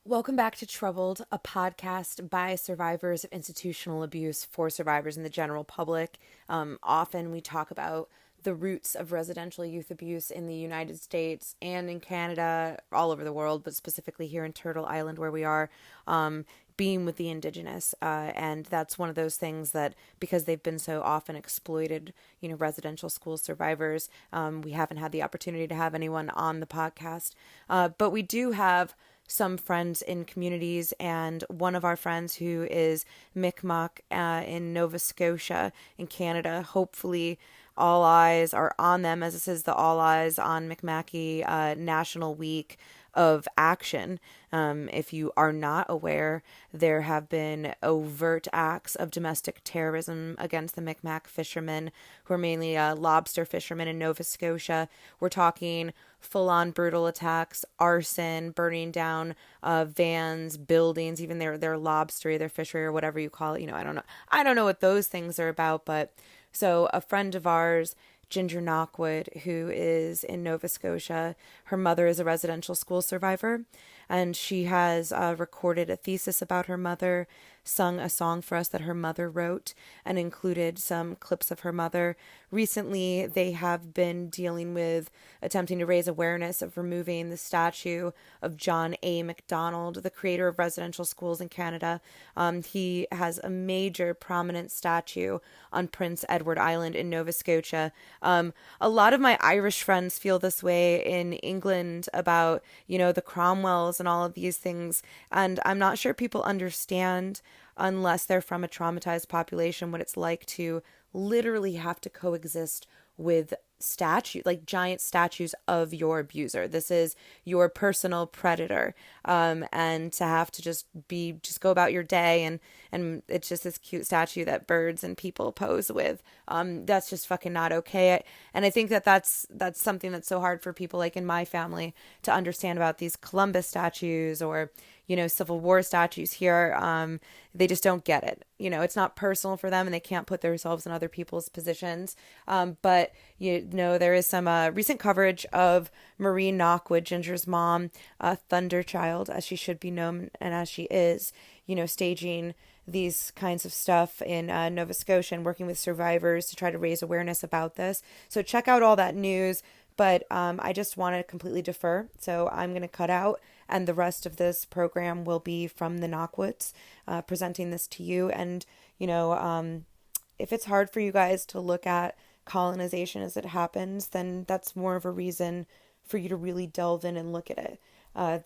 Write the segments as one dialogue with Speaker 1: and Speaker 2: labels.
Speaker 1: Welcome back to Troubled, a podcast by survivors of institutional abuse for survivors and the general public. Often we talk about the roots of residential youth abuse in the United States and in Canada, all over the world, but specifically here in Turtle Island where we are, being with the Indigenous. And that's one of those things that, because they've been so often exploited, residential school survivors, we haven't had the opportunity to have anyone on the podcast. But we do have some friends in communities, and one of our friends who is Mik'maq in Nova Scotia in Canada. Hopefully all eyes are on them, as this is the All Eyes on Mik'maq National Week of Action. If you are not aware, there have been overt acts of domestic terrorism against the Mik'maq fishermen, who are mainly lobster fishermen in Nova Scotia. We're talking full-on brutal attacks, arson, burning down vans, buildings, even their lobstery, their fishery, or whatever you call it. I don't know what those things are about, but so a friend of ours, Ginger Knockwood, who is in Nova Scotia, her mother is a residential school survivor, and she has recorded a thesis about her mother, sung a song for us that her mother wrote, and included some clips of her mother. Recently, they have been dealing with attempting to raise awareness of removing the statue of John A. MacDonald, the creator of residential schools in Canada. He has a major prominent statue on Prince Edward Island in Nova Scotia. A lot of my Irish friends feel this way in England about, the Cromwells and all of these things. And I'm not sure people understand, unless they're from a traumatized population, what it's like to literally have to coexist with giant statues of your abuser. This is your personal predator. And to have to just go about your day and it's just this cute statue that birds and people pose with. That's just fucking not okay. And I think that's something that's so hard for people like in my family to understand about these Columbus statues or, Civil War statues here. They just don't get it. It's not personal for them and they can't put themselves in other people's positions. But, there is some recent coverage of Marie Knockwood, Ginger's mom, Thunderchild, as she should be known and as she is, staging these kinds of stuff in Nova Scotia and working with survivors to try to raise awareness about this. So check out all that news. But I just want to completely defer. So I'm going to cut out, and the rest of this program will be from the Knockwoods, presenting this to you. And, if it's hard for you guys to look at colonization as it happens, then that's more of a reason for you to really delve in and look at it.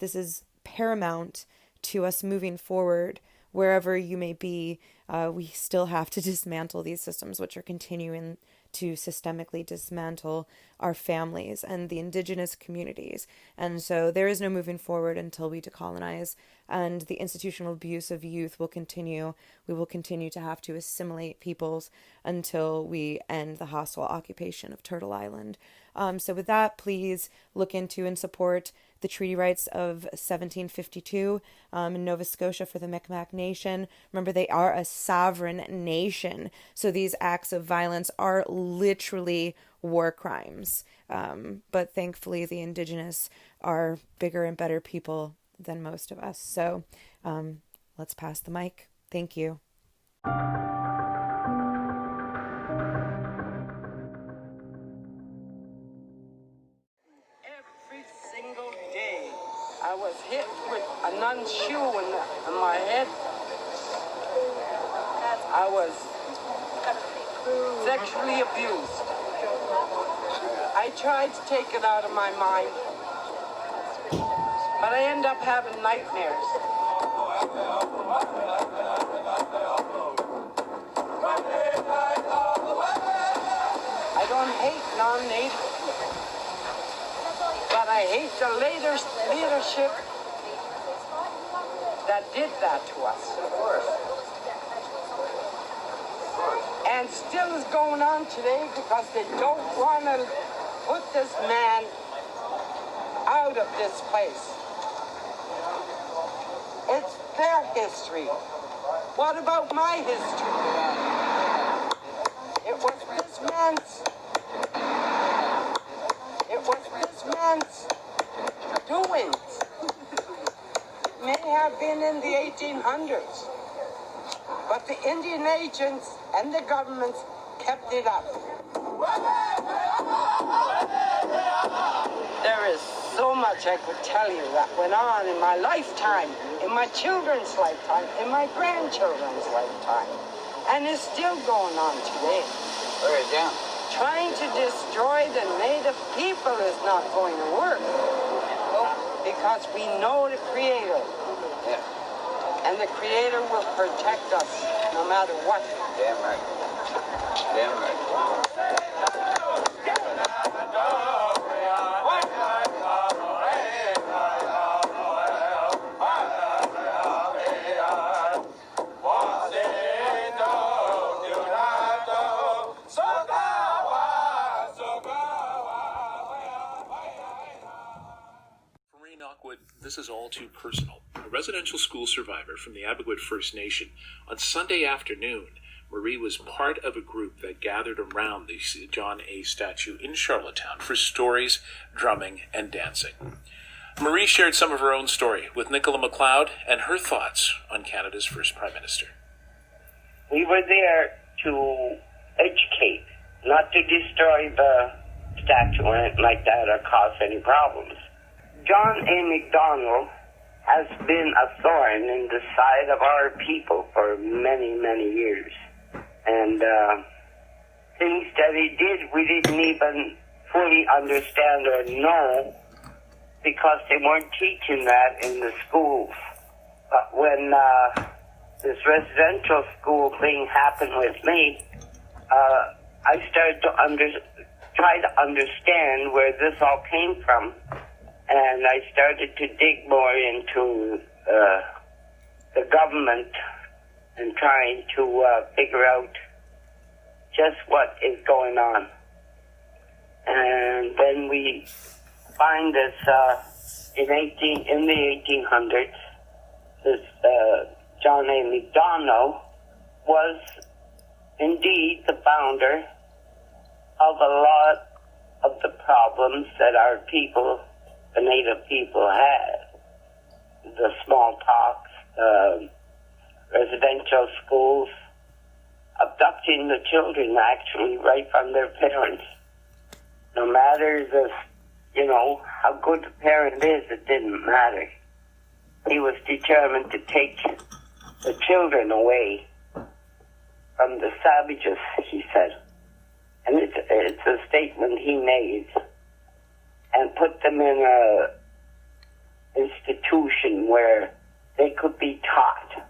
Speaker 1: This is paramount to us moving forward. Wherever you may be, we still have to dismantle these systems, which are continuing to systemically dismantle our families and the Indigenous communities. And so there is no moving forward until we decolonize, and the institutional abuse of youth will continue. We will continue to have to assimilate peoples until we end the hostile occupation of Turtle Island. So with that, please look into and support the treaty rights of 1752 in Nova Scotia for the Mik'maq Nation. Remember, they are a sovereign nation, so these acts of violence are literally war crimes. But thankfully, the Indigenous are bigger and better people than most of us. So let's pass the mic. Thank you.
Speaker 2: I was hit with a nun's shoe in my head. I was sexually abused. I tried to take it out of my mind, but I end up having nightmares. I don't hate non-native people, but I hate the leadership that did that to us. And still is going on today because they don't want to put this man out of this place. It's their history. What about my history? It was this man's doings. may have been in the 1800s, but the Indian agents and the governments kept it up. There is so much I could tell you that went on in my lifetime, in my children's lifetime, in my grandchildren's lifetime, and is still going on today. Trying to destroy the native people is not going to work, because we know the Creator. And the Creator will protect us no matter what. Damn right. Damn right.
Speaker 3: Knockwood, this is all too personal. A residential school survivor from the Abbotsford First Nation. On Sunday afternoon, Marie was part of a group that gathered around the John A. statue in Charlottetown for stories, drumming, and dancing. Marie shared some of her own story with Nicola McLeod and her thoughts on Canada's first Prime Minister.
Speaker 4: We were there to educate, not to destroy the statue or anything like that or cause any problems. John A. Macdonald has been a thorn in the side of our people for many, many years. And things that he did, we didn't even fully understand or know because they weren't teaching that in the schools. But when this residential school thing happened with me, I started to try to understand where this all came from. And I started to dig more into the government and trying to figure out just what is going on. And then we find this in the 1800s, this John A. Macdonald was indeed the founder of a lot of the problems that our people, the native people, had. The smallpox, residential schools, abducting the children actually right from their parents. No matter how good the parent is, it didn't matter. He was determined to take the children away from the savages, he said. And it's a statement he made. And put them in a institution where they could be taught.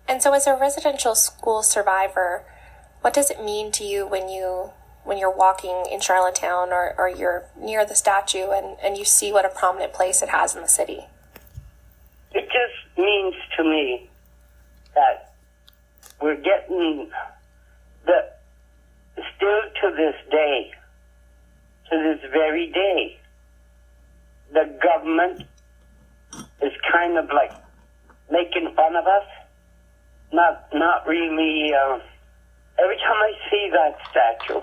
Speaker 5: And so as a residential school survivor, what does it mean to you when you're walking in Charlottetown or you're near the statue and you see what a prominent place it has in the city?
Speaker 4: It just means to me that we're getting still to this day, to this very day, the government is kind of like making fun of us. Not really. Every time I see that statue,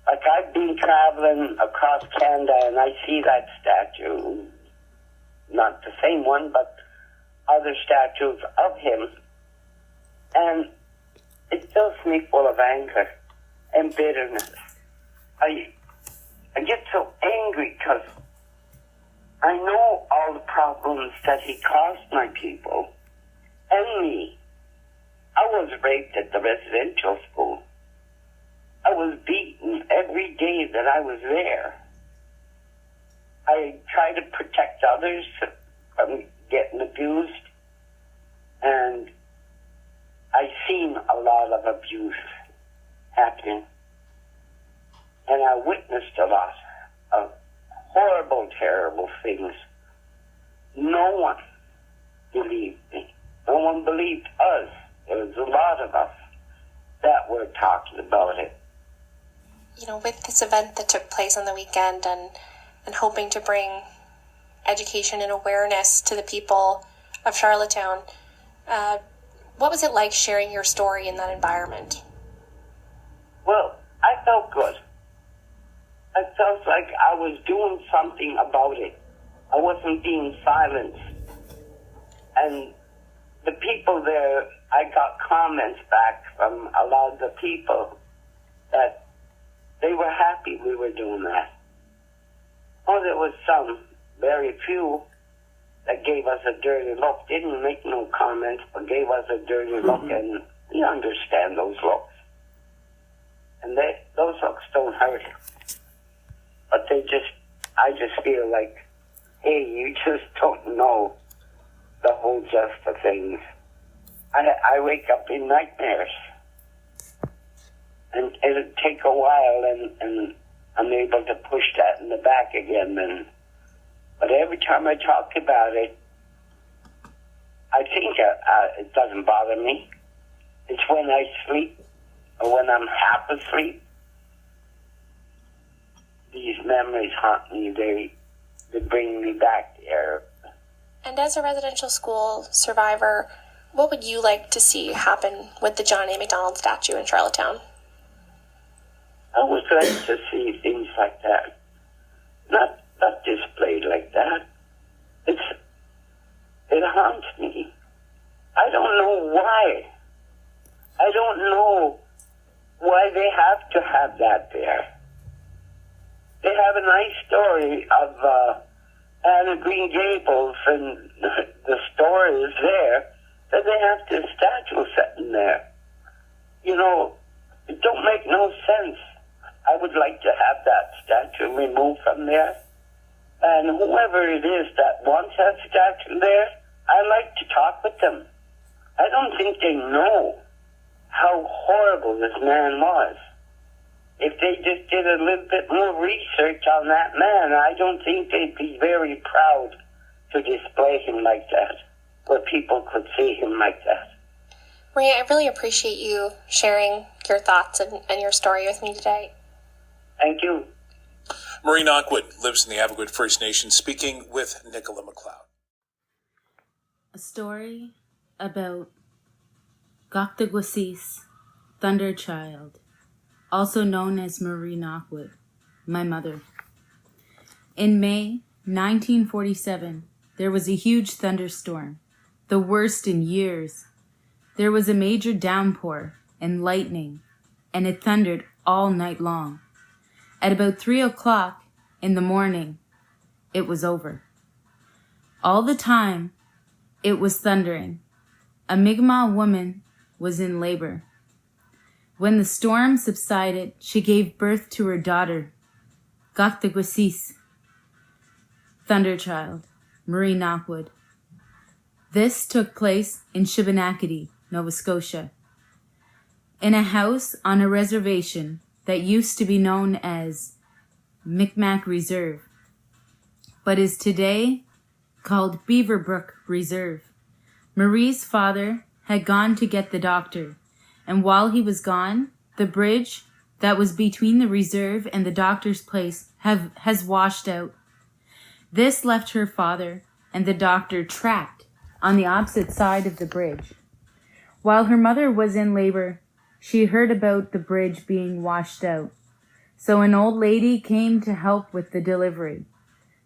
Speaker 4: like I've been traveling across Canada and I see that statue, not the same one, but other statues of him, and it fills me full of anger and bitterness. I get so angry because I know all the problems that he caused my people and me. I was raped at the residential school. I was beaten every day that I was there. I tried to protect others from getting abused, and I've seen a lot of abuse happening. And I witnessed a lot of horrible, terrible things. No one believed me. No one believed us. There was a lot of us that were talking about it.
Speaker 5: With this event that took place on the weekend and hoping to bring education and awareness to the people of Charlottetown, what was it like sharing your story in that environment?
Speaker 4: Well, I felt good. I felt like I was doing something about it. I wasn't being silenced. And the people there, I got comments back from a lot of the people that they were happy we were doing that. Oh, there was some, very few, that gave us a dirty look. Didn't make no comments, but gave us a dirty look, and we understand those looks. And those looks don't hurt. But I just feel like, hey, you just don't know the whole gist of things. I wake up in nightmares. And it'll take a while, and I'm able to push that in the back again. But every time I talk about it, I think it doesn't bother me. It's when I sleep, or when I'm half asleep, these memories haunt me. They bring me back there.
Speaker 5: And as a residential school survivor, what would you like to see happen with the John A. Macdonald statue in Charlottetown?
Speaker 4: I would like to see things like that. Not displayed like that. It haunts me. I don't know why. I don't know why they have to have that there. They have a nice story of Anna Green Gables, and the story is there, that they have this statue sitting there. You know, it don't make no sense. I would like to have that statue removed from there. And whoever it is that wants that statue there, I like to talk with them. I don't think they know how horrible this man was. If they just did a little bit more research on that man, I don't think they'd be very proud to display him like that, where people could see him like that.
Speaker 5: Maria, I really appreciate you sharing your thoughts and your story with me today.
Speaker 4: Thank you.
Speaker 3: Marie Knockwood lives in the Abbotsford First Nation, speaking with Nicola McLeod.
Speaker 6: A story about Gokdagwasis, Thunderchild, also known as Marie Knockwood, my mother. In May 1947, there was a huge thunderstorm, the worst in years. There was a major downpour and lightning, and it thundered all night long. At about 3 o'clock in the morning, it was over. All the time, it was thundering. A Mik'maq woman was in labor. When the storm subsided, she gave birth to her daughter, Gokdagwasis, Thunderchild, Marie Knockwood. This took place in Shubenacadie, Nova Scotia, in a house on a reservation that used to be known as Mik'maq Reserve, but is today called Beaverbrook Reserve. Marie's father had gone to get the doctor, and while he was gone, the bridge that was between the reserve and the doctor's place has washed out. This left her father and the doctor trapped on the opposite side of the bridge. While her mother was in labor, she heard about the bridge being washed out. So an old lady came to help with the delivery.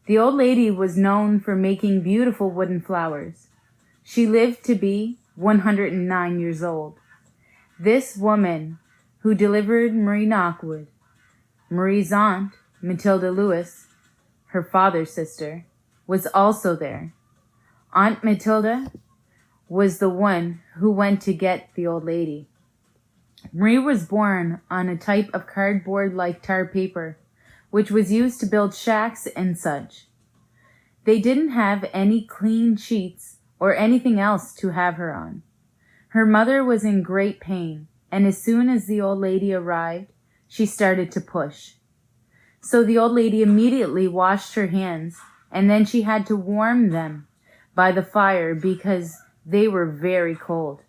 Speaker 6: The old lady was known for making beautiful wooden flowers. She lived to be 109 years old. This woman who delivered Marie Knockwood, Marie's aunt, Matilda Lewis, her father's sister, was also there. Aunt Matilda was the one who went to get the old lady. Marie was born on a type of cardboard like tar paper, which was used to build shacks and such. They didn't have any clean sheets or anything else to have her on. Her mother was in great pain, and as soon as the old lady arrived, she started to push. So the old lady immediately washed her hands, and then she had to warm them by the fire because they were very cold.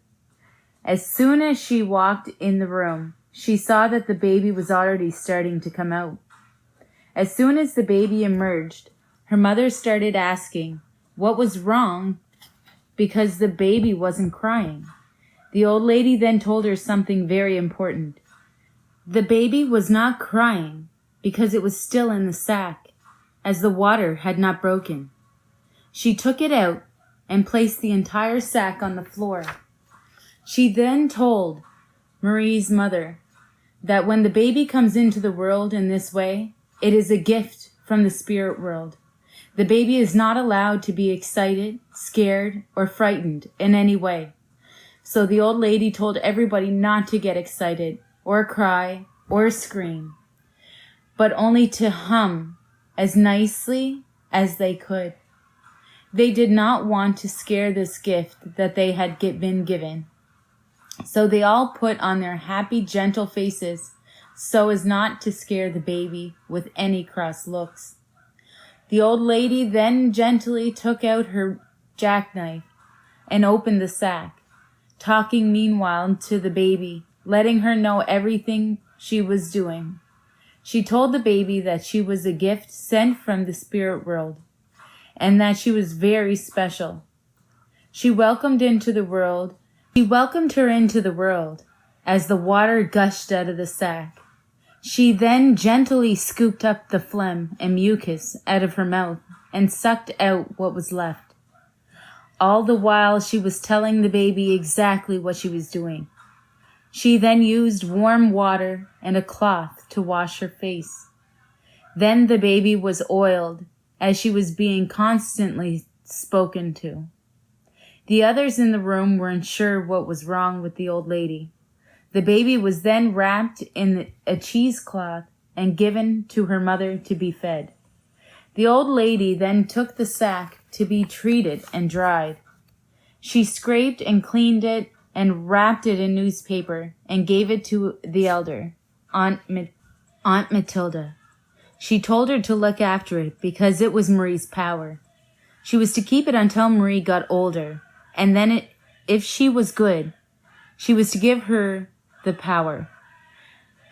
Speaker 6: As soon as she walked in the room, she saw that the baby was already starting to come out. As soon as the baby emerged, her mother started asking what was wrong because the baby wasn't crying. The old lady then told her something very important. The baby was not crying because it was still in the sack, as the water had not broken. She took it out and placed the entire sack on the floor. She then told Marie's mother that when the baby comes into the world in this way, it is a gift from the spirit world. The baby is not allowed to be excited, scared, or frightened in any way. So the old lady told everybody not to get excited, or cry, or scream, but only to hum as nicely as they could. They did not want to scare this gift that they had been given. So they all put on their happy, gentle faces so as not to scare the baby with any cross looks. The old lady then gently took out her jackknife and opened the sack, talking meanwhile to the baby, letting her know everything she was doing. She told the baby that she was a gift sent from the spirit world and that she was very special. She welcomed her into the world as the water gushed out of the sack. She then gently scooped up the phlegm and mucus out of her mouth and sucked out what was left. All the while she was telling the baby exactly what she was doing. She then used warm water and a cloth to wash her face. Then the baby was oiled as she was being constantly spoken to. The others in the room weren't sure what was wrong with the old lady. The baby was then wrapped in a cheesecloth and given to her mother to be fed. The old lady then took the sack to be treated and dried. She scraped and cleaned it and wrapped it in newspaper and gave it to the elder, Aunt Matilda. She told her to look after it because it was Marie's power. She was to keep it until Marie got older, and then if she was good, she was to give her the power.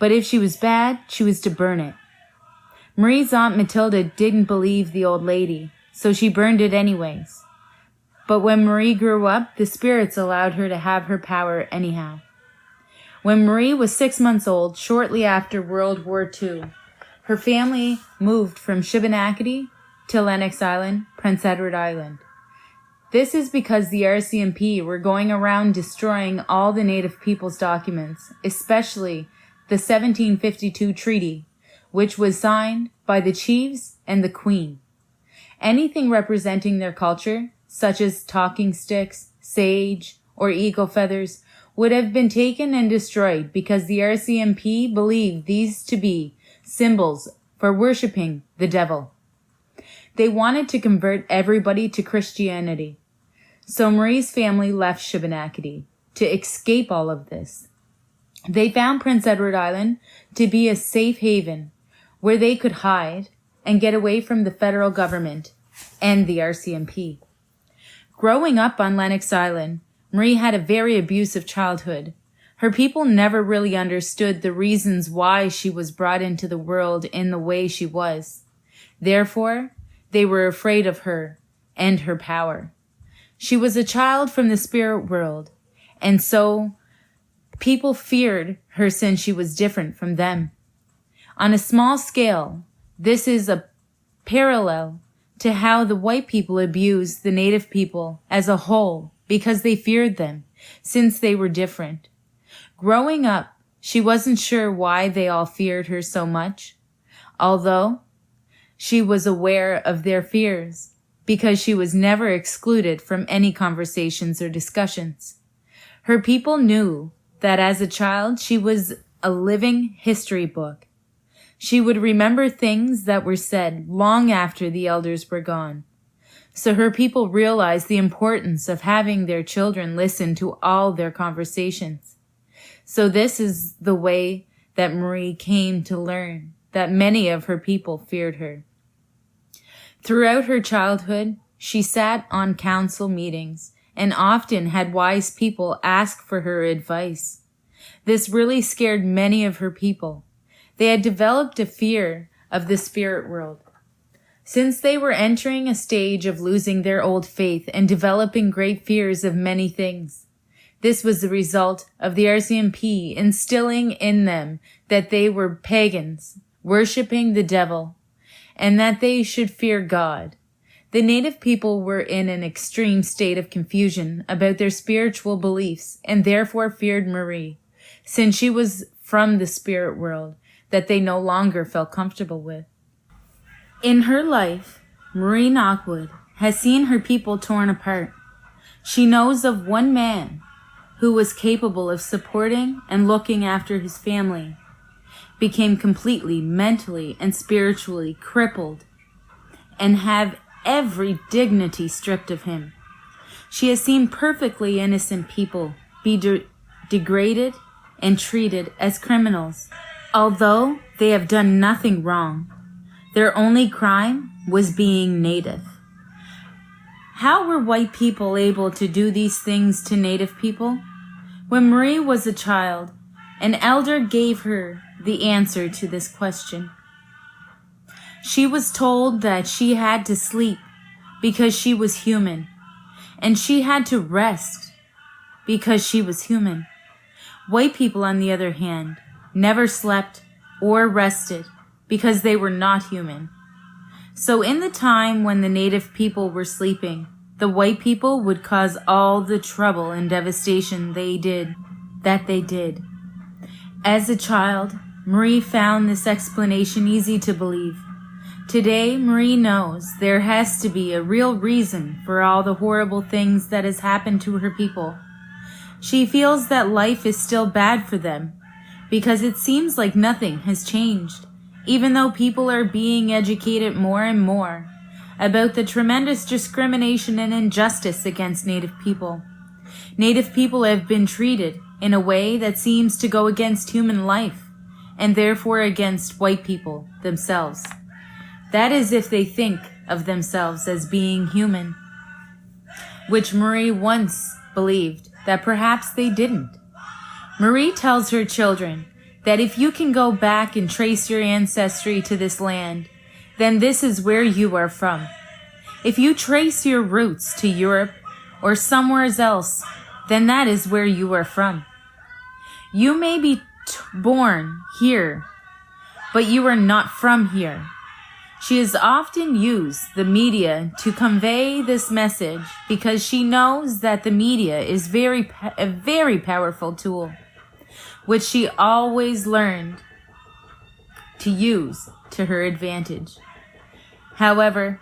Speaker 6: But if she was bad, she was to burn it. Marie's Aunt Matilda didn't believe the old lady, so she burned it anyways. But when Marie grew up, the spirits allowed her to have her power anyhow. When Marie was 6 months old, shortly after World War II, her family moved from Shubenacadie to Lennox Island, Prince Edward Island. This is because the RCMP were going around destroying all the Native people's documents, especially the 1752 treaty, which was signed by the chiefs and the queen. Anything representing their culture, such as talking sticks, sage, or eagle feathers, would have been taken and destroyed because the RCMP believed these to be symbols for worshipping the devil. They wanted to convert everybody to Christianity. So Marie's family left Shubenacadie to escape all of this. They found Prince Edward Island to be a safe haven where they could hide and get away from the federal government and the RCMP. Growing up on Lennox Island, Marie had a very abusive childhood. Her people never really understood the reasons why she was brought into the world in the way she was. Therefore, they were afraid of her and her power. She was a child from the spirit world, and so people feared her since she was different from them. On a small scale, this is a parallel to how the white people abused the Native people as a whole because they feared them, since they were different. Growing up, she wasn't sure why they all feared her so much, although she was aware of their fears because she was never excluded from any conversations or discussions. Her people knew that as a child she was a living history book. She would remember things that were said long after the elders were gone. So her people realized the importance of having their children listen to all their conversations. So this is the way that Marie came to learn that many of her people feared her. Throughout her childhood, she sat on council meetings and often had wise people ask for her advice. This really scared many of her people. They had developed a fear of the spirit world. Since they were entering a stage of losing their old faith and developing great fears of many things. This was the result of the RCMP instilling in them that they were pagans, worshipping the devil, and that they should fear God. The native people were in an extreme state of confusion about their spiritual beliefs and therefore feared Marie, since she was from the spirit world that they no longer felt comfortable with. In her life, Marie Knockwood has seen her people torn apart. She knows of one man who was capable of supporting and looking after his family, became completely mentally and spiritually crippled, and have every dignity stripped of him. She has seen perfectly innocent people be degraded and treated as criminals, although they have done nothing wrong. Their only crime was being native. How were white people able to do these things to native people? When Marie was a child, an elder gave her the answer to this question. She was told that she had to sleep because she was human, and she had to rest because she was human. White people, on the other hand, never slept or rested because they were not human. So in the time when the native people were sleeping, the white people would cause all the trouble and devastation they did. As a child, Marie found this explanation easy to believe. Today, Marie knows there has to be a real reason for all the horrible things that has happened to her people. She feels that life is still bad for them because it seems like nothing has changed, even though people are being educated more and more about the tremendous discrimination and injustice against Native people. Native people have been treated in a way that seems to go against human life, and therefore against white people themselves. That is if they think of themselves as being human, which Marie once believed that perhaps they didn't. Marie tells her children that if you can go back and trace your ancestry to this land, then this is where you are from. If you trace your roots to Europe or somewhere else, then that is where you are from. You may be born here, but you are not from here. She has often used the media to convey this message because she knows that the media is a very powerful tool, which she always learned to use to her advantage. However,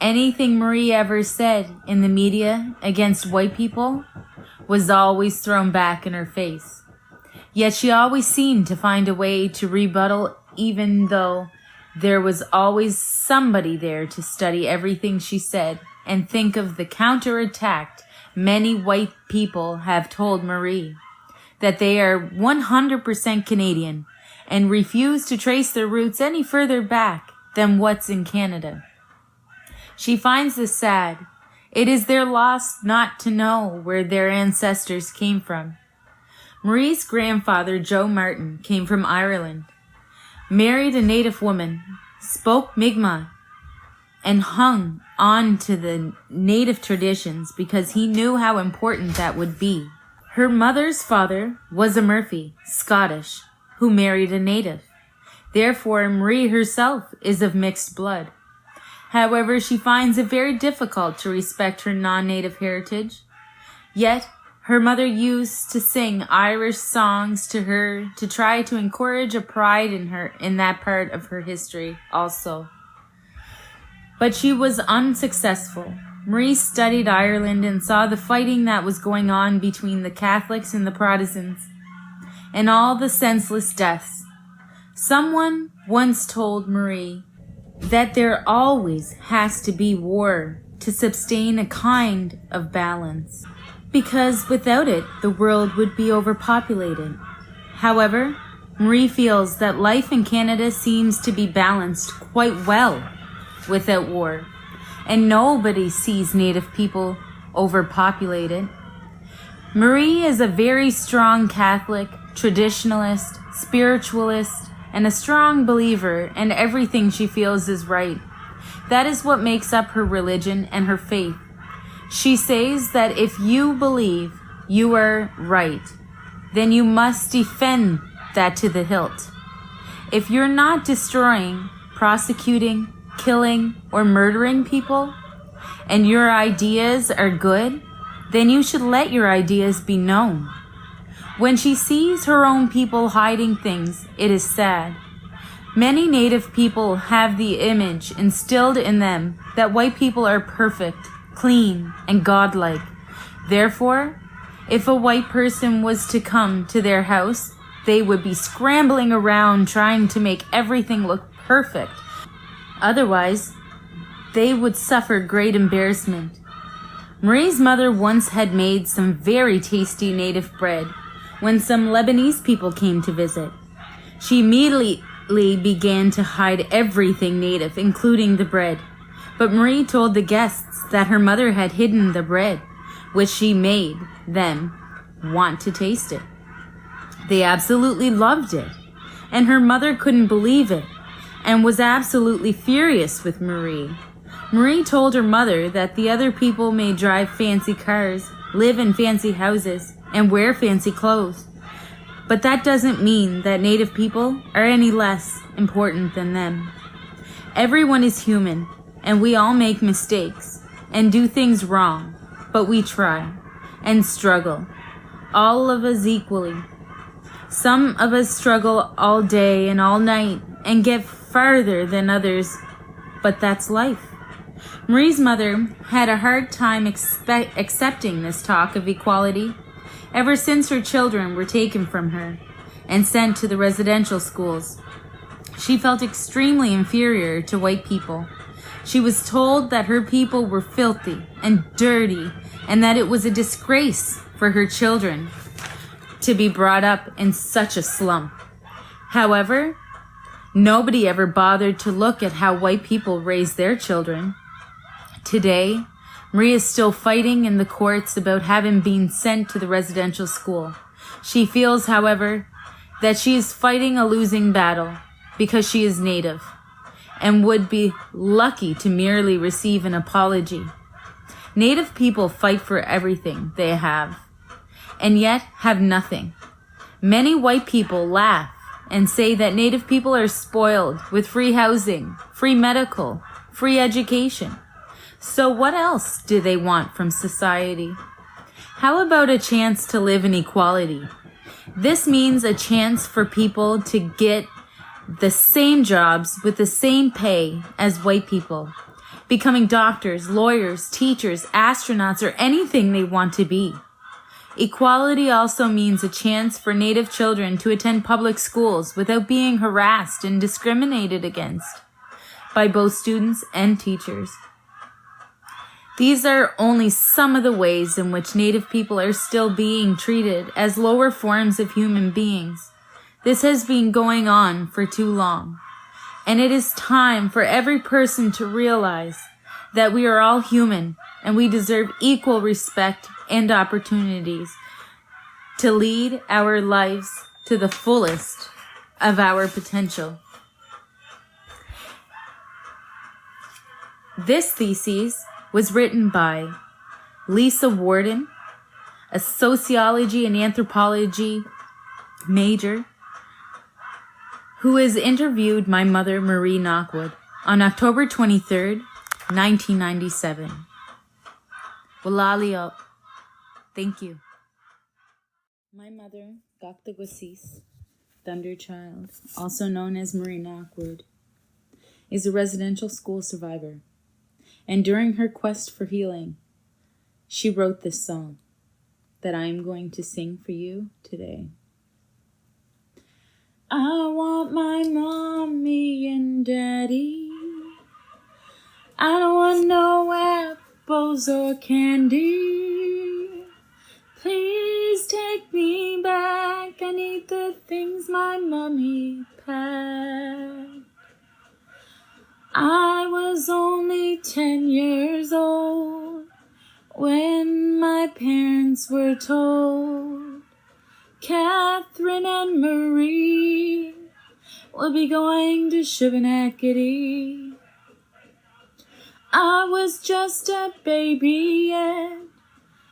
Speaker 6: anything Marie ever said in the media against white people was always thrown back in her face. Yet she always seemed to find a way to rebuttal, even though there was always somebody there to study everything she said and think of the counterattack many white people have told Marie, that they are 100% Canadian and refuse to trace their roots any further back than what's in Canada. She finds this sad. It is their loss not to know where their ancestors came from. Marie's grandfather, Joe Martin, came from Ireland, married a native woman, spoke Mik'maq, and hung on to the native traditions because he knew how important that would be. Her mother's father was a Murphy, Scottish, who married a native. Therefore, Marie herself is of mixed blood. However, she finds it very difficult to respect her non-native heritage. Yet, her mother used to sing Irish songs to her to try to encourage a pride in her in that part of her history also. But she was unsuccessful. Marie studied Ireland and saw the fighting that was going on between the Catholics and the Protestants, and all the senseless deaths. Someone once told Marie that there always has to be war to sustain a kind of balance, because without it, the world would be overpopulated. However, Marie feels that life in Canada seems to be balanced quite well without war, and nobody sees Native people overpopulated. Marie is a very strong Catholic, traditionalist, spiritualist, and a strong believer in everything she feels is right. That is what makes up her religion and her faith. She says that if you believe you are right, then you must defend that to the hilt. If you're not destroying, prosecuting, killing, or murdering people, and your ideas are good, then you should let your ideas be known. When she sees her own people hiding things, it is sad. Many Native people have the image instilled in them that white people are perfect, clean, and godlike. Therefore, if a white person was to come to their house, they would be scrambling around trying to make everything look perfect. Otherwise, they would suffer great embarrassment. Marie's mother once had made some very tasty native bread when some Lebanese people came to visit. She immediately began to hide everything native, including the bread. But Marie told the guests that her mother had hidden the bread, which she made them want to taste it. They absolutely loved it, and her mother couldn't believe it and was absolutely furious with Marie. Marie told her mother that the other people may drive fancy cars, live in fancy houses, and wear fancy clothes. But that doesn't mean that Native people are any less important than them. Everyone is human, and we all make mistakes and do things wrong, but we try and struggle, all of us equally. Some of us struggle all day and all night and get farther than others, but that's life. Marie's mother had a hard time accepting this talk of equality ever since her children were taken from her and sent to the residential schools. She felt extremely inferior to white people. She was told that her people were filthy and dirty and that it was a disgrace for her children to be brought up in such a slum. However, nobody ever bothered to look at how white people raise their children. Today, Marie is still fighting in the courts about having been sent to the residential school. She feels, however, that she is fighting a losing battle because she is Native and would be lucky to merely receive an apology. Native people fight for everything they have and yet have nothing. Many white people laugh and say that Native people are spoiled with free housing, free medical, free education. So what else do they want from society? How about a chance to live in equality? This means a chance for people to get the same jobs with the same pay as white people, becoming doctors, lawyers, teachers, astronauts, or anything they want to be. Equality also means a chance for Native children to attend public schools without being harassed and discriminated against by both students and teachers. These are only some of the ways in which Native people are still being treated as lower forms of human beings. This has been going on for too long, and it is time for every person to realize that we are all human and we deserve equal respect and opportunities to lead our lives to the fullest of our potential. This thesis was written by Lisa Warden, a sociology and anthropology major, who has interviewed my mother, Marie Knockwood, on October 23rd, 1997. Walalio. Thank you. My mother, Dr. Gwasis, Thunderchild, also known as Marie Knockwood, is a residential school survivor. And during her quest for healing, she wrote this song that I am going to sing for you today. I want my mommy and daddy. I don't want no apples or candy. Please take me back. I need the things my mommy packed. I was only 10 years old when my parents were told Catherine and Marie will be going to Shubenacadie. I was just a baby and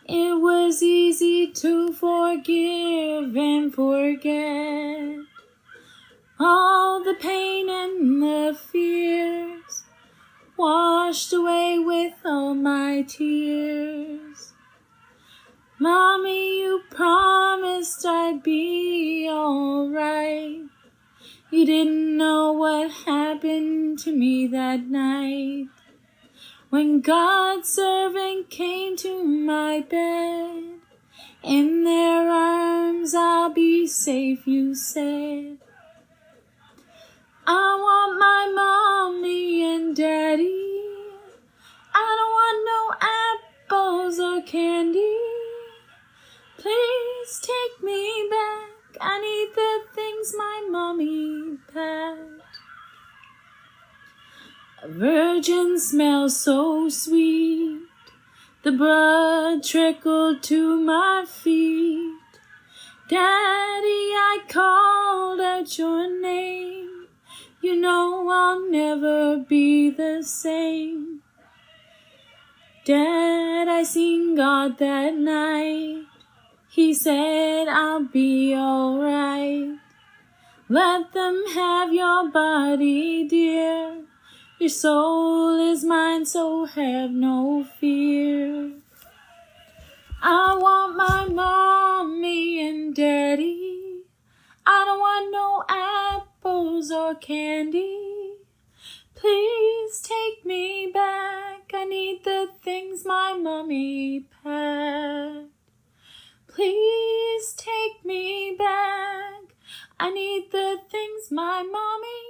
Speaker 6: it was easy to forgive and forget all the pain and the fears washed away with all my tears. Mommy, you promised I'd be alright. You didn't know what happened to me that night. When God's servant came to my bed, in their arms I'll be safe, you said. I want my mommy and daddy. I don't want no apples or candy. Please take me back. I need the things my mommy packed. A virgin smells so sweet. The blood trickled to my feet. Daddy, I called out your name. You know I'll never be the same. Dad, I seen God that night. He said I'll be alright. Let them have your body, dear. Your soul is mine, so have no fear. I want my mommy and daddy. I don't want no apples or candy. Please take me back. I need the things my mommy packed. Please take me back. I need the things my mommy